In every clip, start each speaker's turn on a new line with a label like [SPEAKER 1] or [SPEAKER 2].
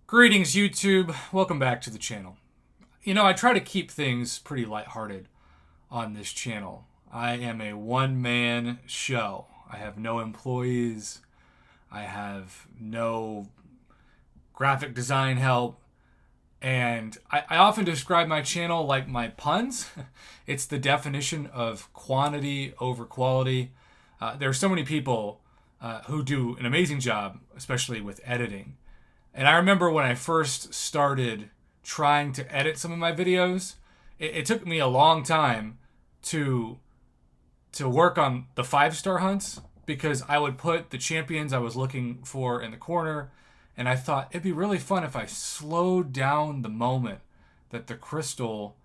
[SPEAKER 1] Greetings, YouTube. Welcome back to the channel. I try to keep things pretty lighthearted on this channel. I am a one-man show. I have no employees. I have no graphic design help. And I often describe my channel like my puns. It's the definition of quantity over quality. There are so many people who do an amazing job, especially with editing. And I remember when I first started trying to edit some of my videos, it took me a long time to work on the 5-star hunts because I would put the champions I was looking for in the corner, and I thought it'd be really fun if I slowed down the moment that the crystal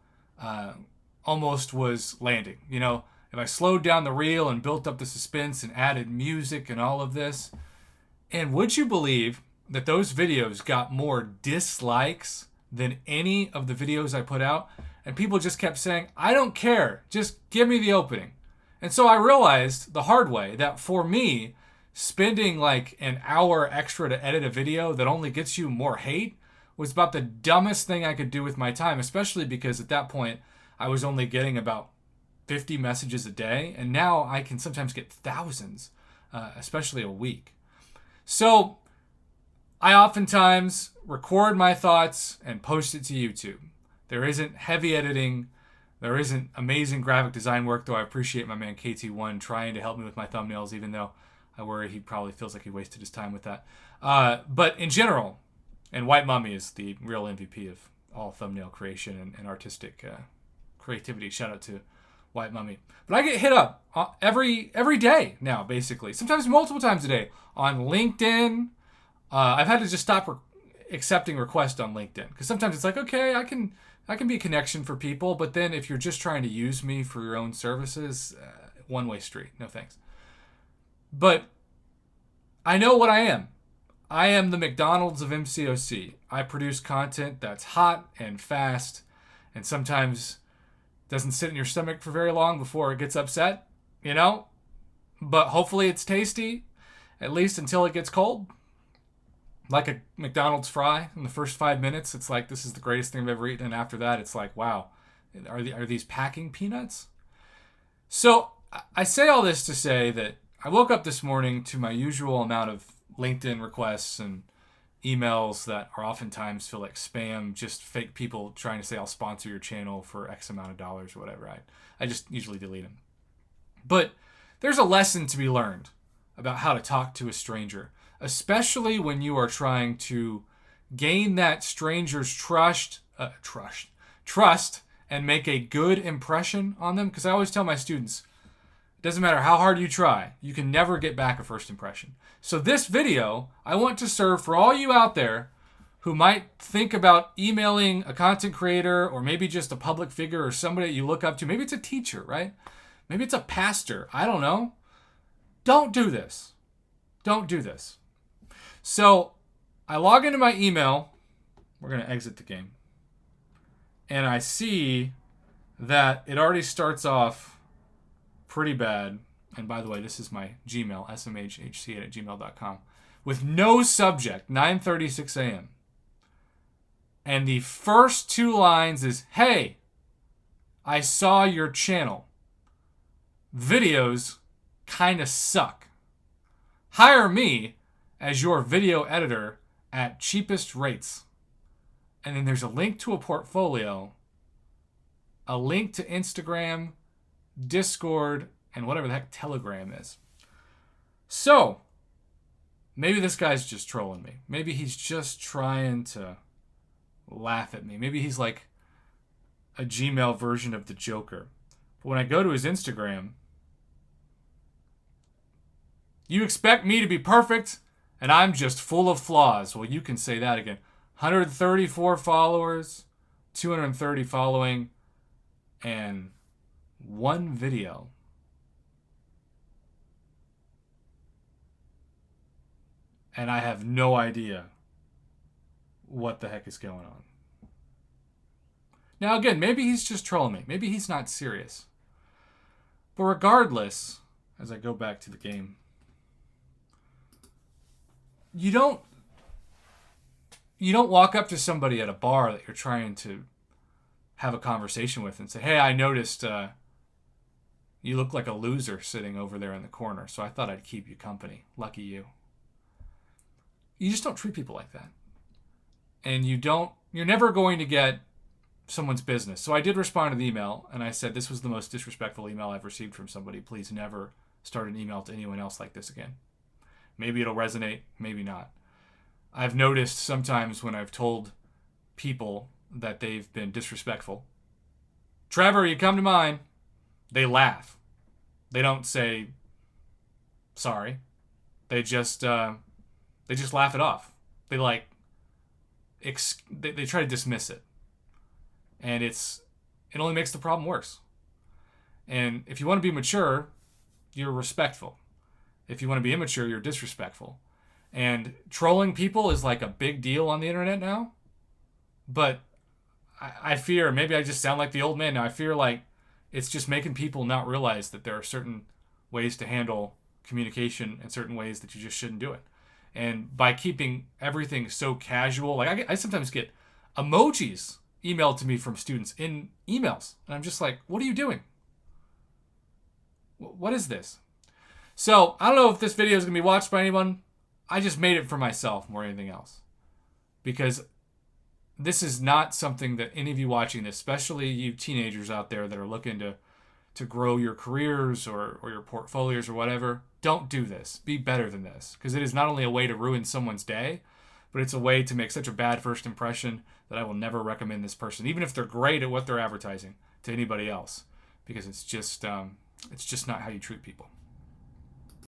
[SPEAKER 1] almost was landing. If I slowed down the reel and built up the suspense and added music and all of this. And would you believe that those videos got more dislikes than any of the videos I put out? And people just kept saying, I don't care, just give me the opening. And so I realized the hard way that for me, spending like an hour extra to edit a video that only gets you more hate was about the dumbest thing I could do with my time, especially because at that point I was only getting about 50 messages a day, and now I can sometimes get thousands, especially a week. So I oftentimes record my thoughts and post it to YouTube. There isn't heavy editing. There isn't amazing graphic design work, though I appreciate my man KT1 trying to help me with my thumbnails, even though I worry he probably feels like he wasted his time with that. But in general, and White Mummy is the real MVP of all thumbnail creation and artistic creativity. Shout out to White Mummy. But I get hit up every day now, basically. Sometimes multiple times a day on LinkedIn. I've had to just stop accepting requests on LinkedIn because sometimes it's like, okay, I can be a connection for people, but then if you're just trying to use me for your own services, one-way street. No thanks. But I know what I am. I am the McDonald's of MCOC. I produce content that's hot and fast, and sometimes doesn't sit in your stomach for very long before it gets upset, But hopefully it's tasty, at least until it gets cold. Like a McDonald's fry in the first 5 minutes, it's like, this is the greatest thing I've ever eaten. And after that, it's like, wow, are these packing peanuts? So I say all this to say that I woke up this morning to my usual amount of LinkedIn requests and emails that are oftentimes feel like spam, just fake people trying to say, I'll sponsor your channel for X amount of dollars or whatever. I just usually delete them. But there's a lesson to be learned about how to talk to a stranger, especially when you are trying to gain that stranger's trust and make a good impression on them. Because I always tell my students, it doesn't matter how hard you try, you can never get back a first impression. So this video, I want to serve for all you out there who might think about emailing a content creator or maybe just a public figure or somebody that you look up to. Maybe it's a teacher, right? Maybe it's a pastor. I don't know. Don't do this. Don't do this. So I log into my email. We're going to exit the game. And I see that it already starts off pretty bad. And by the way, this is my Gmail, smhhc@gmail.com, with no subject, 9:36 a.m. And the first 2 lines is, hey, I saw your channel. Videos kind of suck. Hire me as your video editor at cheapest rates. And then there's a link to a portfolio, a link to Instagram, Discord, and whatever the heck Telegram is. So, maybe this guy's just trolling me. Maybe he's just trying to laugh at me. Maybe he's like a Gmail version of the Joker. But when I go to his Instagram, you expect me to be perfect, and I'm just full of flaws. Well, you can say that again. 134 followers, 230 following, and 1 video. And I have no idea what the heck is going on. Now, again, maybe he's just trolling me. Maybe he's not serious. But regardless, as I go back to the game, you don't You don't walk up to somebody at a bar that you're trying to have a conversation with and say, hey, I noticed you look like a loser sitting over there in the corner, so I thought I'd keep you company. Lucky you. You just don't treat people like that. And you're never going to get someone's business. So I did respond to the email, and I said, this was the most disrespectful email I've received from somebody. Please never start an email to anyone else like this again. Maybe it'll resonate, maybe not. I've noticed sometimes when I've told people that they've been disrespectful, Trevor, you come to mind, they laugh. They don't say sorry. They just laugh it off. They they try to dismiss it. And it only makes the problem worse. And if you want to be mature, you're respectful. If you want to be immature, you're disrespectful. And trolling people is like a big deal on the internet now. But I fear, maybe I just sound like the old man now, I fear like it's just making people not realize that there are certain ways to handle communication and certain ways that you just shouldn't do it. And by keeping everything so casual, like I sometimes get emojis emailed to me from students in emails. And I'm just like, what are you doing? What is this? So I don't know if this video is going to be watched by anyone. I just made it for myself more than anything else. Because this is not something that any of you watching this, especially you teenagers out there that are looking to grow your careers or your portfolios or whatever, don't do this. Be better than this. Because it is not only a way to ruin someone's day, but it's a way to make such a bad first impression that I will never recommend this person, even if they're great at what they're advertising, to anybody else. Because it's just not how you treat people.